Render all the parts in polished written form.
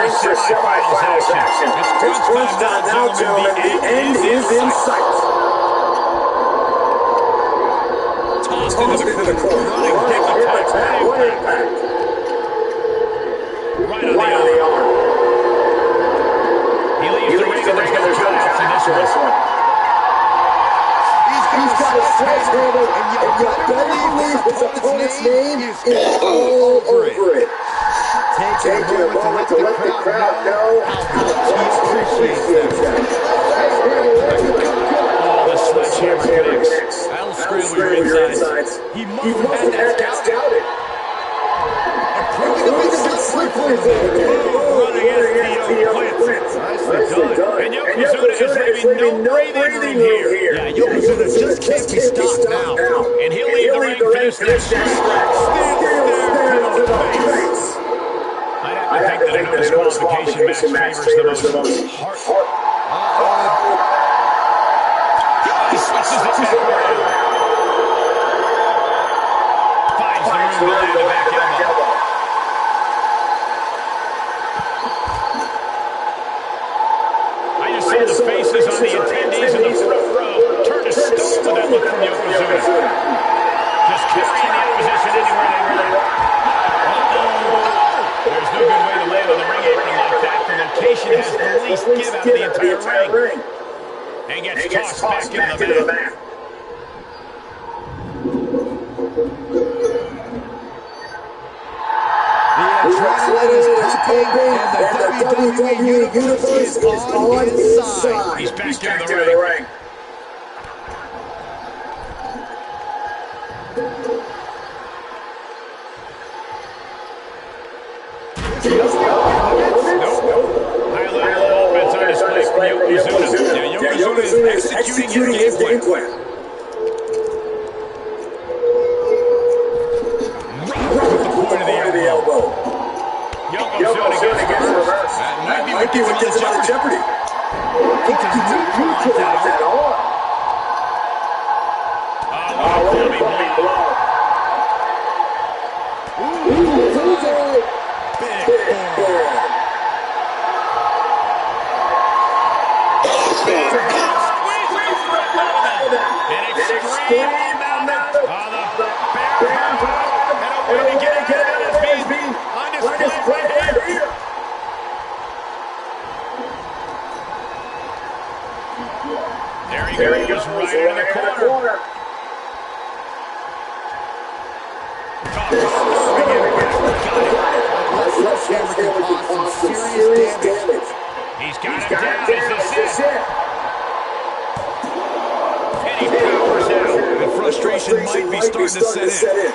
for semifinals action. It's crunch time now, gentlemen. The end is in sight. Tossed into the corner. Running hip attack. What impact. Right on the arm. He leaves the ring and there's no countouts in this one. He's got his sledge handle, and you better believe his opponent's name is all over it. Taking a moment to let the crowd know how much he appreciates them. Oh, the sledgehammer connects. That'll scramble your insides. He must have had that scouted. Approving the big slippery thing. Running STO Blitz. Nicely done. And Yokozuna is leaving no breathing room here. Yeah, Yokozuna just can't be stopped now. And he'll leave the ring, finish that stretch. Steel stare to the face. I'd have to think that a disqualification match favors the most heart. He switches it back around. Finds the room to land a back elbow. I just saw the faces on the attendees in the front row turn to stone with that look from Yokozuna. Just carrying the opposition anywhere they want. There's no good way to land on the ring apron like that. The location has the least give out of the entire ring. And gets tossed back into the mat. The adrenaline is pumping, and the WWE Universe is on his side. He's back into the ring. Yokozuna is executing his game plan. Right with the point of the elbow. Yokozuna gets reversed. That might be what gets him out of jeopardy. He does not neutralize that arm. What a clubbing blow. Big forearm. An extreme amount of the bear power and a way to get it on his feet. On display right here. There he goes, right into the corner. Sledgehammer can cause some serious damage. He's got him down. This is it. And he powers out. The frustration might be starting to set in.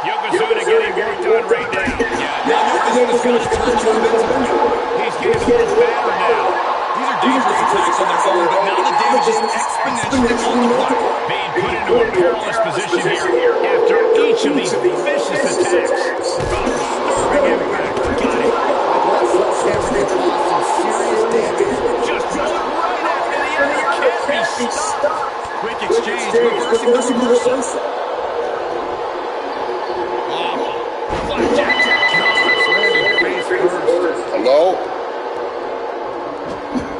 Yokozuna getting worked on right now. Now Yokozuna's going to turn to invincible. He's getting a little better now. These are dangerous attacks on their own, but now the damage is exponentially multiplied. Being put into a perilous position here after each of these vicious attacks. Disturbing impact. Got it. Sledgehammer can cause some serious damage. Just one right after the other can't be stopped. Quick exchange, reversing the reversal. Hello?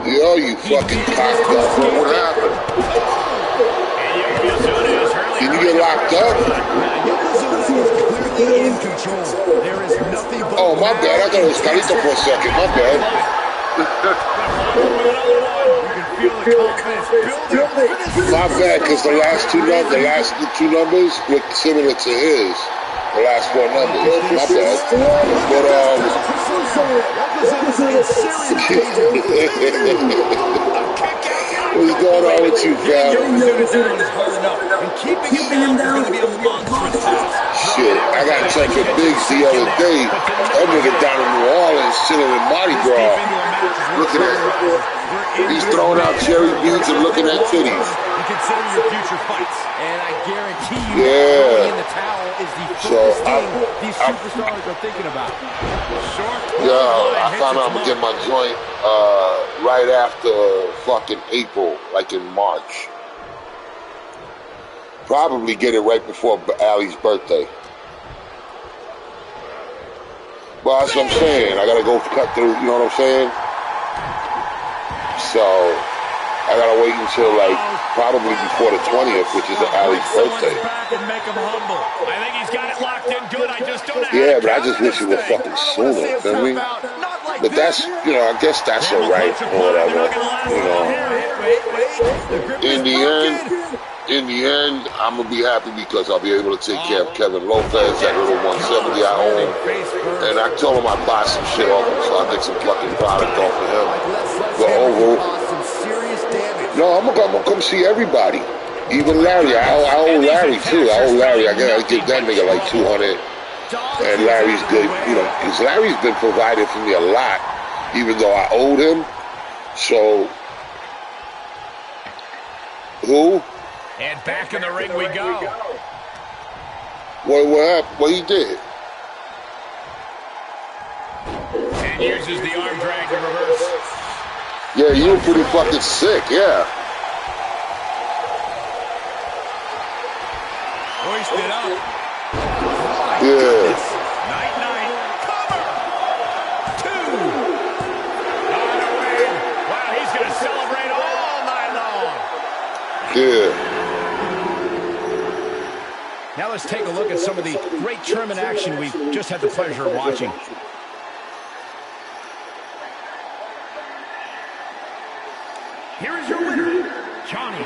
Yo, you fucking cocked up. What happened? Did you get locked up? In control. There is nothing but Oh, my bad. I thought it was Carlito for a second. My bad. My bad, because the last two numbers were similar to his. The last four numbers. My bad. But, what's going on with you, fam? Shit, I got checked for Biggs the other day. That nigga down in New Orleans chilling in Mardi Gras. Look at that. He's throwing out cherry beads and looking at titties. And consider your future fights. And I guarantee you that in the towel is the first thing these superstars are thinking about. I found out I'm gonna get my joint right after fucking April, like in March. Probably get it right before Allie's birthday. But that's what I'm saying. I gotta go cut through, you know what I'm saying? So I gotta wait until like probably before the 20th, which is Allie's birthday. I think he's got it locked in good. I just don't know. Yeah, but I just wish it was fucking sooner, feel me? But that's, you know, I guess that's alright or whatever. You know. In the end, I'm gonna be happy because I'll be able to take care of Kevin Lopez, that little 170 I own. And I told him I'd buy some shit off him, so I'll get some fucking product off of him. The Oval. No, I'm gonna come see everybody. Even Larry. I owe Larry too. I owe Larry. I gotta give that nigga like 200. And Larry's good, you know, because Larry's been providing for me a lot, even though I owed him. So, who? And back in the ring we go. What happened? What he did? And uses the arm drag to reverse. Yeah, you were pretty fucking sick, yeah. Hoist it up. Yeah. Night. Cover. 2. On a win. Wow, he's going to celebrate all night long. Yeah. Now let's take a look at some of the great tournament action we just had the pleasure of watching. Here is your winner, Johnny.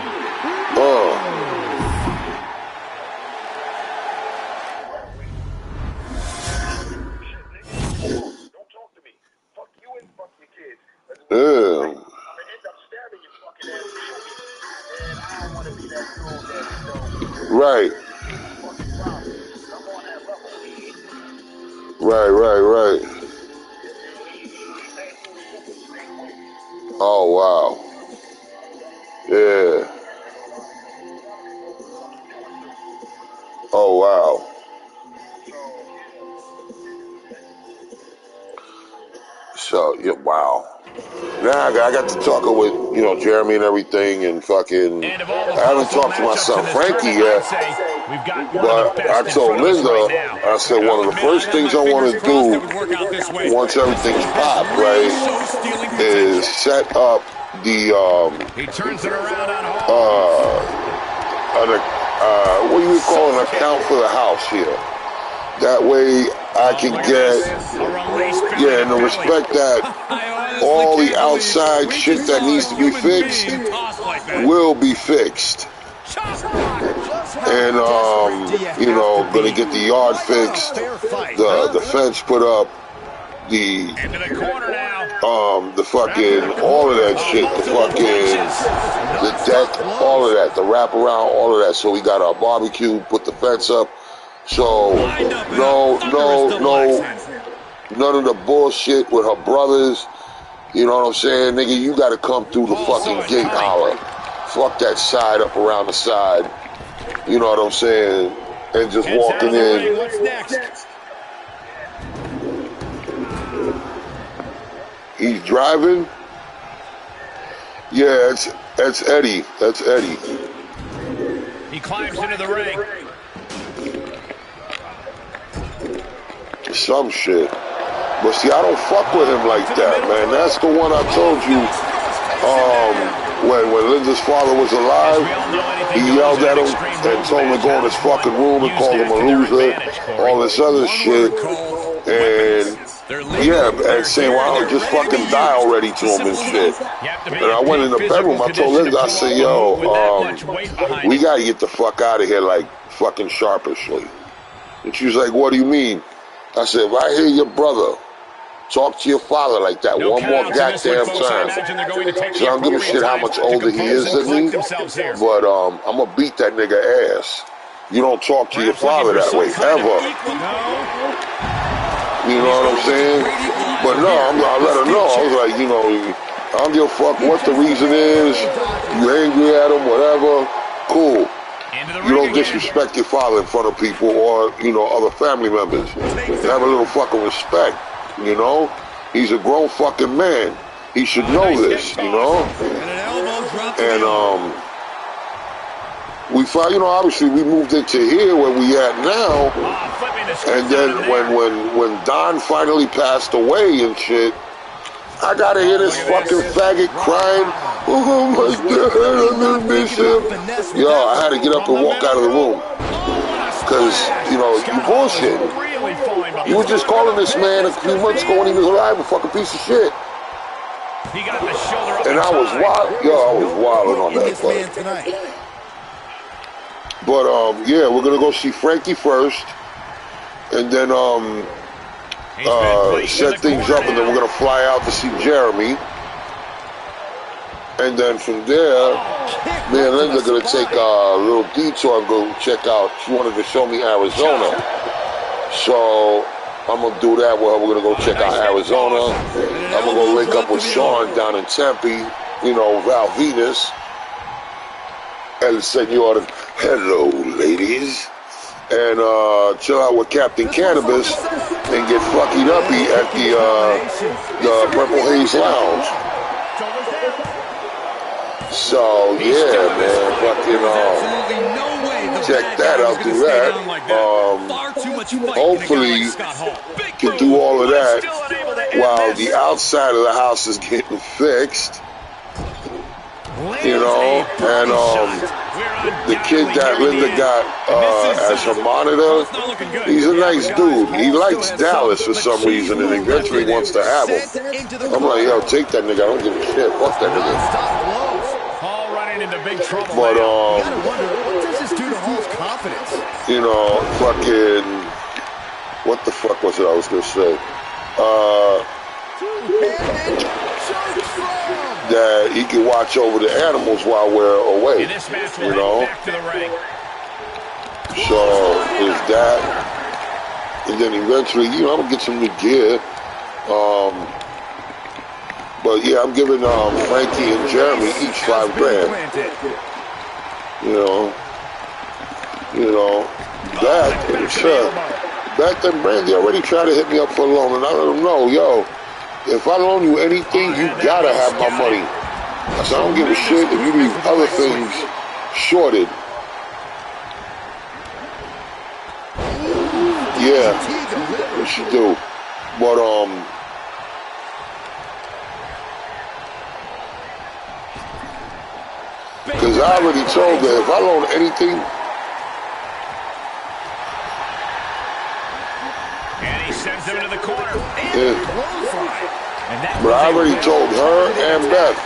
Right. Oh, wow. Yeah. Oh, wow. So, yeah, wow. Now I got to talking with, you know, Jeremy and everything and fucking, I haven't talked to my son Frankie yet, but I told Linda, I said one of the first things I want to do once everything's popped, right, is set up the, what do you call an account for the house here? That way I can get, yeah, and to respect that all the outside shit that needs to be fixed will be fixed. And, you know, gonna get the yard fixed, the fence put up, the fucking, all of that shit, the deck, all of that, the wraparound, all of that. So we got our barbecue, put the fence up. So, no, none of the bullshit with her brothers. You know what I'm saying? Nigga, you gotta come through the fucking gate holler. Fuck that side up around the side. You know what I'm saying? And just walking in. What's next? He's driving? Yeah, that's Eddie. That's Eddie. He climbs into the ring. Some shit. But see, I don't fuck with him like that, man. That's the one I told you, when Linda's father was alive, he yelled at him and told him to go in his fucking room and called him a loser, all this other shit. And yeah, and saying, why don't you just fucking die already to him and shit. And I went in the bedroom, I told Linda, I said, yo, we gotta get the fuck out of here like fucking sharpishly. And she was like, what do you mean? I said, if I hear your brother talk to your father like that one more goddamn time, so I don't give a shit how much older he is than me, but I'm gonna beat that nigga ass. You don't talk to your father that way, ever. You know what I'm saying? But no, I let her know. I was like, you know, I don't give a fuck what the reason is. You angry at him, whatever, cool. You don't disrespect your father in front of people or, you know, other family members. Have a little fucking respect, you know? He's a grown fucking man. He should know this, you know? And, we found, you know, obviously we moved into here where we at now, and then when Don finally passed away and shit, I gotta hear this fucking faggot crying, oh my God, I'm gonna miss him. Yo, I had to get up and walk out of the room. Because, you know, you bullshit. You were just calling this man a few months ago when he was alive a fucking piece of shit. And I was wild. Yo, I was wilding on that fight. But, yeah, we're gonna go see Frankie first. And then, set things up, and then we're gonna fly out to see Jeremy. And then from there, me and Linda are gonna take a little detour and go check out. She wanted to show me Arizona, so I'm gonna do that. Well, we're gonna go check out Arizona. I'm gonna go link up with Sean down in Tempe. You know, Val Venus, El Senor. Hello, ladies. And chill out with Captain Cannabis and get fucking uppy at the Purple Haze Lounge. So yeah, man, fucking check that out. Do that. Hopefully, can do all of that while the outside of the house is getting fixed. You know, and the kid that Linda got as her monitor, he's a nice dude. He likes Dallas for some reason and eventually wants to have him. I'm like, yo, take that nigga. I don't give a shit. Fuck that nigga. But, you know, fucking, what the fuck was it I was going to say? That he can watch over the animals while we're away, you know. So there's that, and then eventually, you know, I'm gonna get some new gear. But yeah, I'm giving Frankie and Jeremy each $5,000. You know that. And sure, back then Brandy already tried to hit me up for a loan, and I let him know, yo, if I loan you anything, you gotta have my money. I said, I don't give a shit if you leave other things shorted. Yeah, what you do. But, because I already told her if I loan anything, and he sends him into the corner. Yeah. But I already told her and Beth,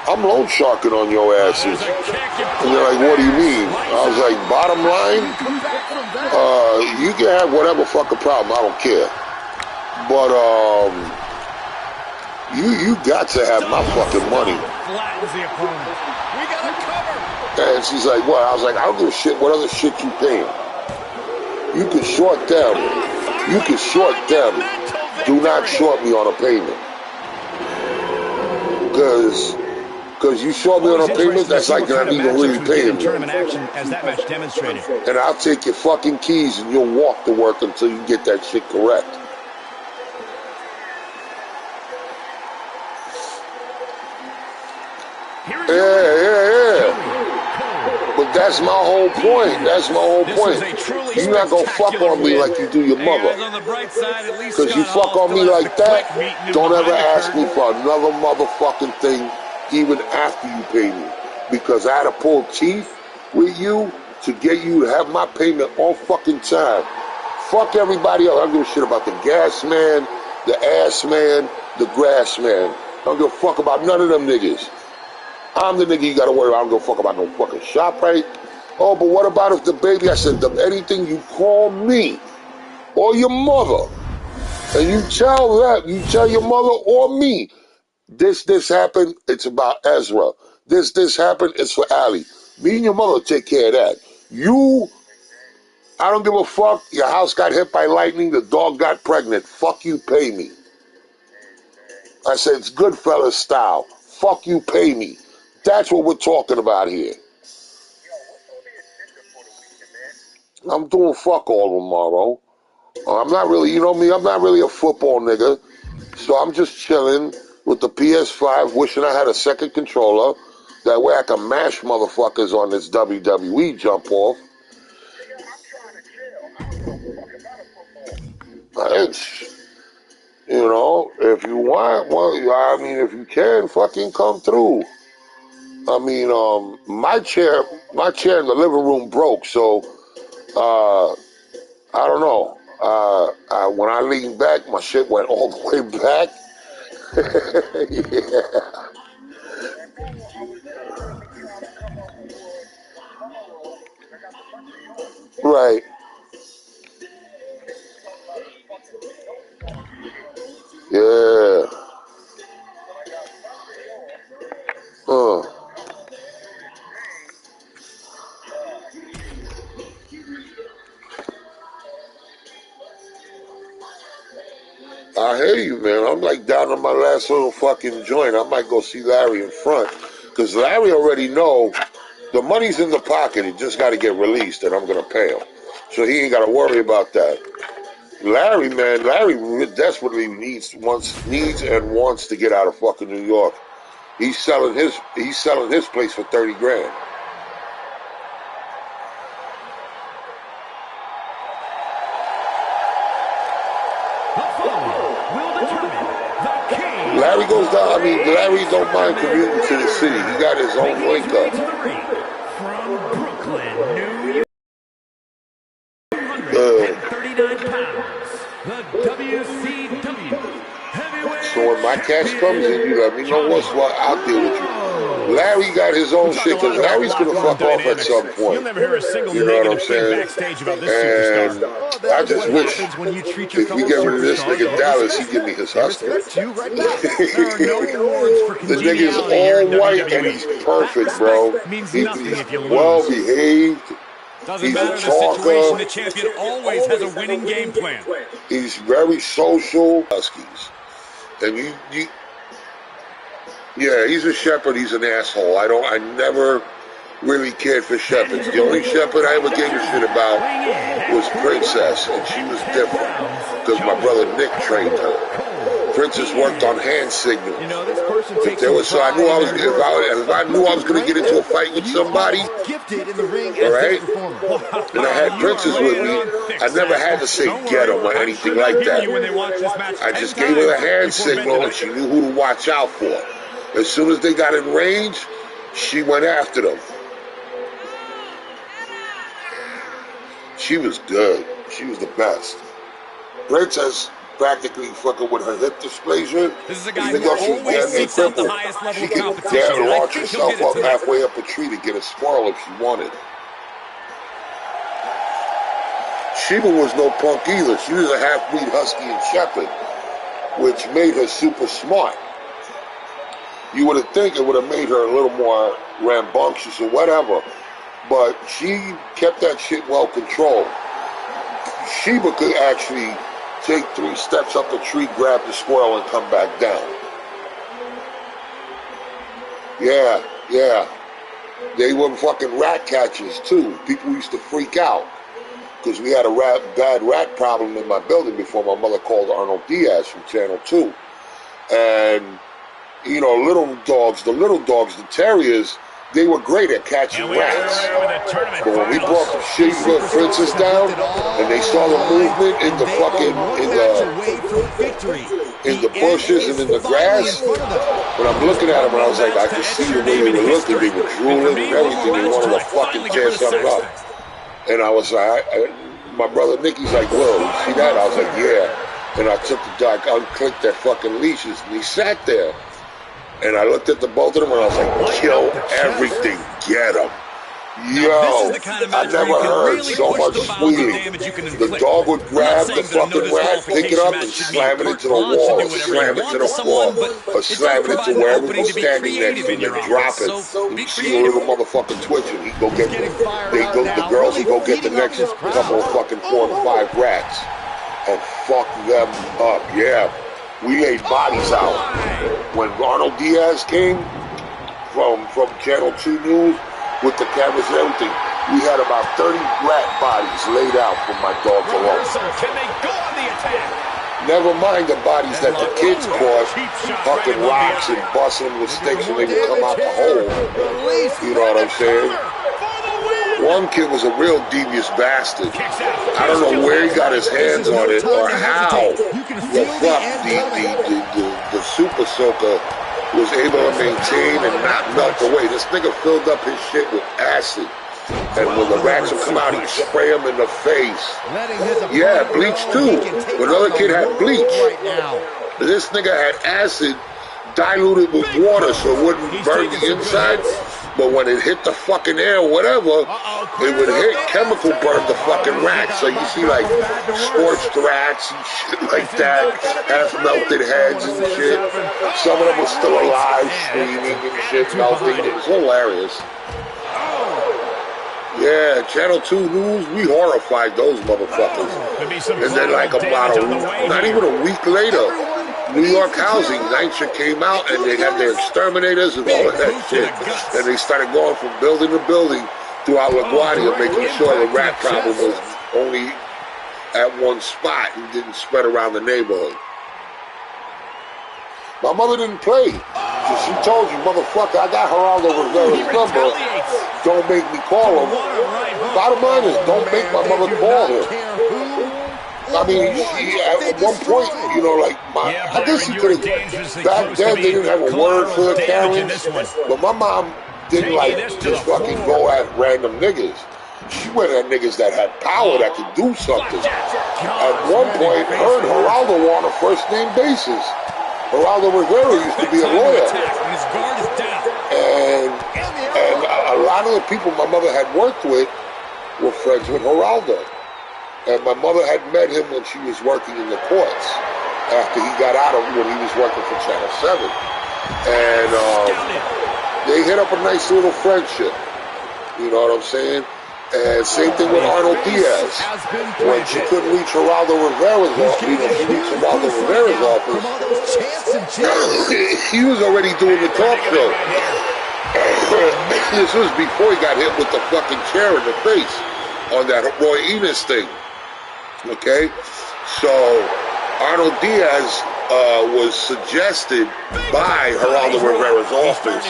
I'm loan sharking on your asses. And they're like, what do you mean? I was like, bottom line, you can have whatever fucking problem, I don't care. But you got to have my fucking money. And she's like, what? I was like, I don't give a shit what other shit you paying. You can short them. You can short them. Do not short me on a payment. Because you short me on a payment, that's like you're not even really paying me. And I'll take your fucking keys and you'll walk to work until you get that shit correct. Yeah. But that's my whole point. That's my whole point. You're not gonna fuck on me like you do your mother. Because you fuck on me like that, don't ever ask me for another motherfucking thing even after you pay me. Because I had to pull teeth with you to get you to have my payment all fucking time. Fuck everybody else. I don't give a shit about the gas man, the ass man, the grass man. I don't give a fuck about none of them niggas. I'm the nigga you gotta worry about. I don't give a fuck about no fucking ShopRite. Oh, but what about if the baby, I said, anything you call me or your mother, and you tell your mother or me, this happened, it's about Ezra. This happened, it's for Allie. Me and your mother take care of that. I don't give a fuck. Your house got hit by lightning, the dog got pregnant. Fuck you, pay me. I said, it's Goodfellas style. Fuck you, pay me. That's what we're talking about here. I'm doing fuck all tomorrow. I'm not really, you know me, I'm not really a football nigga. So I'm just chilling with the PS5, wishing I had a second controller. That way I can mash motherfuckers on this WWE jump off. You know, if you want, well, I mean, if you can, fucking come through. I mean, my chair in the living room broke, so, I don't know. When I leaned back, my shit went all the way back. Yeah. Right. Yeah. I hear you, man. I'm like down on my last little fucking joint. I might go see Larry in front. Because Larry already know the money's in the pocket. It just got to get released and I'm going to pay him. So he ain't got to worry about that. Larry, man, Larry desperately needs and wants to get out of fucking New York. He's selling his place for 30 grand. Larry goes down. I mean, Larry don't mind commuting to the city. He got his own link up. From Brooklyn, New York, 139 pounds, the WCW Heavyweight. So when my cash comes in, you let me know what's what. I'll deal with you. Larry got his own shit because Larry's gonna fuck off at some point. You'll never hear a single You know what I'm negative thing saying? backstage about this And superstar. I just wish if we get rid of this nigga Dallas, he'd give me his husband. There are no awards for The nigga's congeniality here in all white WWE. and he's perfect, bro. Means He's nothing if you lose. well behaved. Doesn't He's matter a the situation, the talker. champion always has a winning game plan. He's very social. Huskies. And yeah, he's a shepherd. He's an asshole. I never really cared for shepherds. The only shepherd I ever gave a shit about was Princess, and she was different because my brother Nick trained her. Princess worked on hand signals. If there was, so I knew if I knew I was going to get into a fight with somebody, all right, and I had Princess with me, I never had to say get him or anything like that. I just gave her the hand signal, and she knew who to watch out for. As soon as they got in range, she went after them. She was good. She was the best. Princess practically fucking with her hip dysplasia. This is a guy who always seeks out the highest level of competition. She could launch herself up halfway up a tree to get a squirrel if she wanted. Sheba was no punk either. She was a half-breed husky and shepherd, which made her super smart. You would have think it would have made her a little more rambunctious or whatever, but she kept that shit well controlled. Sheba could actually take 3 steps up a tree, grab the squirrel, and come back down. Yeah. They were fucking rat catchers, too. People used to freak out because we had a bad rat problem in my building before my mother called Arnold Diaz from Channel 2. And, you know, the little dogs, the terriers, they were great at catching rats. But when we brought the Sheba Princess down and they saw the movement in the fucking in the bushes and in the grass, when I'm looking at them, and I was like, I could see the way they were looking. They were drooling and everything. They wanted to fucking tear something up. And I was like, my brother Nicky's like, "Whoa, you see that?" I was like, "Yeah." And I took the dog, unclicked their fucking leashes, and he sat there. And I looked at the both of them and I was like, kill everything, get them. Yo, I never heard so much squealing. The dog would grab the fucking rat, pick it up, and slam it into the wall, slam it to the floor, or slam it into wherever he's standing next to him and drop it. You see the little motherfucker twitching. He'd go get the girls would go get the next couple of fucking 4 to 5 rats and fuck them up. Yeah. We laid bodies out. When Arnold Diaz came from Channel 2 News with the cameras and everything, we had about 30 rat bodies laid out for my dogs alone. Can they go on the attack? Never mind the bodies that the kids caught, hucking rocks and busting them with sticks when they would come out the hole. You know what I'm saying? One kid was a real devious bastard. I don't know where he got his hands on it or how the fuck the super soaker was able to maintain and not melt away. This nigga filled up his shit with acid. And when the rats would come out, he'd spray them in the face. Yeah, bleach too. Another kid had bleach. This nigga had acid diluted with water so it wouldn't burn the inside. But when it hit the fucking air or whatever, it would hit chemical burn the fucking rats. So you see like scorched rats and shit like that, half melted heads and shit. Some of them were still alive, screaming and shit, melting. It was hilarious. Yeah, Channel 2 News, we horrified those motherfuckers. And then like not even a week later, New York Housing, NYCHA came out and they had their exterminators and all of that shit. And they started going from building to building throughout LaGuardia, making sure the rat problem was only at one spot and didn't spread around the neighborhood. My mother didn't play. She told you, motherfucker, I got Geraldo Rivera's number. Don't make me call him. Bottom line is, don't make my mother call him. I mean, at one point, you know, like, I guess you could have, back then they didn't have a word for the Karens, but my mom didn't like just fucking go at random niggas. She went at niggas that had power that could do something. At one point, her and Geraldo were on a first name basis. Geraldo Rivera used to be a lawyer. And a lot of the people my mother had worked with were friends with Geraldo. And my mother had met him when she was working in the courts after he got out of when he was working for Channel 7. And they hit up a nice little friendship. You know what I'm saying? And same thing with Arnold Diaz. When she couldn't reach Geraldo Rivera's office, she reached Geraldo Rivera's office, he was already doing the talk show. This was before he got hit with the fucking chair in the face on that Roy Enos thing. Okay? So Arnold Diaz was suggested by Geraldo Rivera's office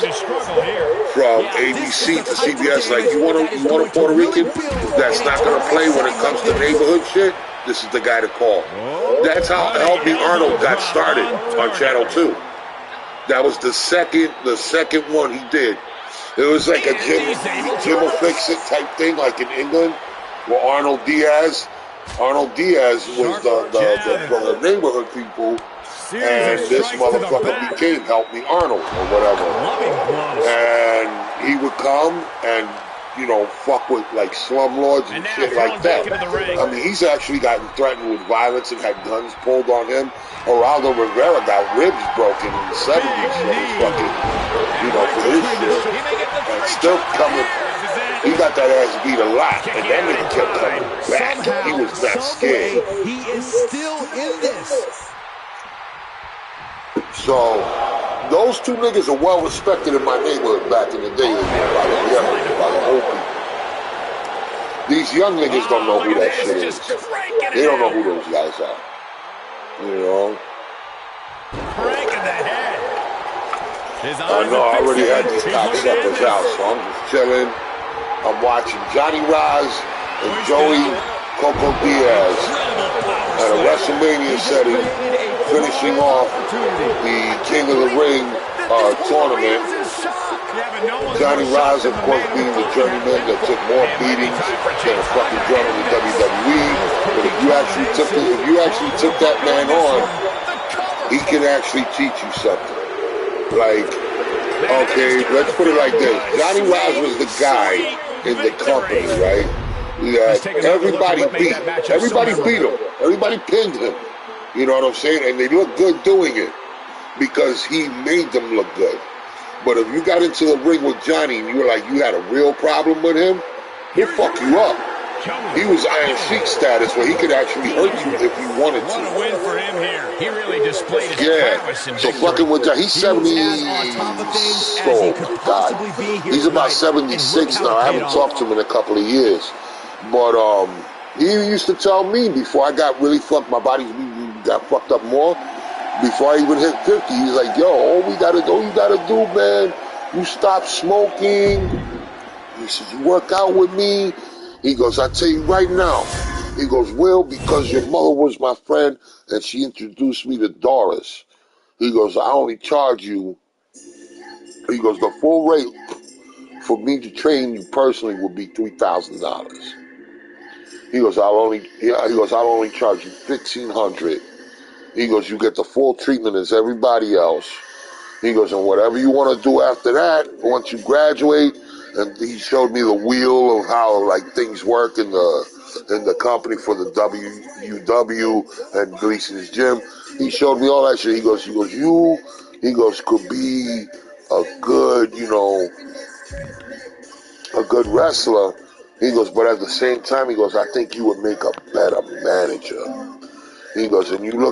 from ABC to CBS, like, you want a Puerto Rican that's not going to play when it comes to neighborhood shit? This is the guy to call. That's how Help Me Arnold got started on Channel 2. That was the second one he did. It was like a Jim will fix it type thing, like in England, where Arnold Diaz was the neighborhood people. And this motherfucker became Help Me Arnold or whatever. And he would come and, you know, fuck with like slumlords and shit like that. I mean, he's actually gotten threatened with violence and had guns pulled on him. Geraldo Rivera got ribs broken in the 70s for his fucking, you know, for his shit. And still coming, he got that ass beat a lot. And that nigga kept coming back. He was not scared. He is still in this. So, those two niggas are well respected in my neighborhood back in the day by the old people. These young niggas don't know who that shit is. They don't know who those guys are. You know? I know I already had these cocksuckers out, so I'm just chilling. I'm watching Johnny Raz and Joey Coco Diaz at a WrestleMania setting, finishing off the King of the Ring tournament. Johnny Raz, of course, being the journeyman that took more beatings than a fucking drum in the WWE. But if you actually took that man on, he can actually teach you something. Like, okay, let's put it like this. Johnny Raz was the guy in the company, right? Everybody beat him. Everybody pinned him. You know what I'm saying? And they look good doing it because he made them look good. But if you got into the ring with Johnny and you were like, you had a real problem with him, he'll fuck you up. He was Iron Sheik status where he could actually hurt you if he wanted to. What a win for him here. He really displayed his prowess in so fucking with Johnny, he's 70. Oh my God. He's about 76 now. I haven't talked to him in a couple of years. But He used to tell me before I got really fucked, my body got fucked up more. Before I even hit 50, he's like, yo, all you gotta do, man, you stop smoking. He says, you work out with me. He goes, I tell you right now. He goes, Will, because your mother was my friend and she introduced me to Doris. He goes, I only charge you. He goes, the full rate for me to train you personally would be $3,000. He goes, I'll only charge you $1,500. He goes, you get the full treatment as everybody else. He goes, and whatever you want to do after that, once you graduate, and he showed me the wheel of how like things work in the company for the WUW and Gleason's gym. He showed me all that shit. He goes, you could be a good, a good wrestler. He goes, but at the same time, he goes, I think you would make a better manager. He goes, and you look